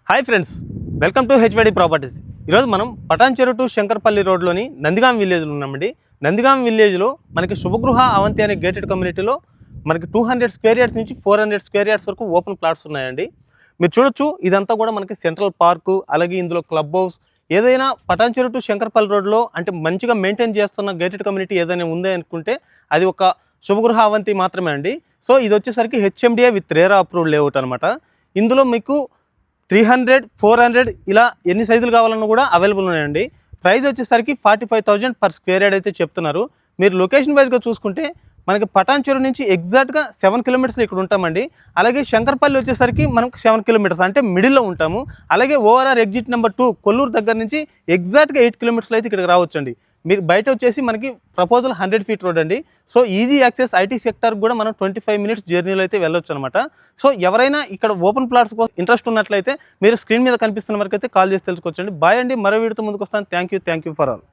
Hi friends, welcome to HYD properties. ఈరోజు మనం Patancheru to Shankarpally రోడ్లోని నందిగాం విలేజ్లో ఉన్నామండి. నందిగాం విలేజ్లో మనకి శుభగృహ అవంతి అనే గేటెడ్ కమ్యూనిటీలో మనకి 200 స్క్వేర్ యార్డ్స్ నుంచి 400 స్క్వేర్ యార్డ్స్ వరకు ఓపెన్ ప్లాట్స్ ఉన్నాయండి. మీరు చూడొచ్చు, ఇదంతా కూడా మనకి సెంట్రల్ పార్కు, అలాగే ఇందులో క్లబ్ హౌస్, ఏదైనా పటాన్చెరు టు శంకర్పల్లి రోడ్లో అంటే మంచిగా మెయింటైన్ చేస్తున్న గేటెడ్ కమ్యూనిటీ ఏదైనా ఉంది అనుకుంటే అది ఒక శుభగృహ అవంతి మాత్రమే అండి. సో ఇది వచ్చేసరికి HMDA with RERA approved layout అనమాట. ఇందులో మీకు 300, 400 ఇలా ఎన్ని సైజులు కావాలన్నా కూడా అవైలబుల్ ఉన్నాయండి. ప్రైస్ వచ్చేసరికి 45,000 పర్ స్క్వేర్ యార్డ్ అయితే చెప్తున్నారు. మీరు లొకేషన్ వైజ్గా చూసుకుంటే మనకి పటాన్చెరు నుంచి ఎగ్జాక్ట్గా 7 కిలోమీటర్స్ ఇక్కడ ఉంటామండి. అలాగే శంకర్పల్లి వచ్చేసరికి మనకు 7 కిలోమీటర్స్ అంటే మిడిల్లో ఉంటాము. అలాగే ఓఆర్ఆర్ ఎగ్జిట్ నెంబర్ 2 కొల్లూరు దగ్గర నుంచి ఎగ్జాక్ట్గా 8 కిలోమీటర్స్ అయితే ఇక్కడికి రావచ్చండి. మీరు బయట వచ్చేసి మనకి ప్రపోజల్ 100 ఫీట్ రోడ్ అండి. So easy access IT sector కూడా మనం 25 మినిట్స్ జర్నీలో అయితే వెళ్ళొచ్చు అనమాట. సో ఎవరైనా ఇక్కడ ఓపెన్ ప్లాట్స్ కోసం ఇంట్రెస్ట్ ఉన్నట్లయితే మీరు స్క్రీన్ మీద కనిపిస్తున్న వరకు అయితే కాల్ చేసి తెలుసుకోవచ్చండి. బాయ్ అండి, మరో వీడియోతో ముందుకు వస్తాను. Thank you for all.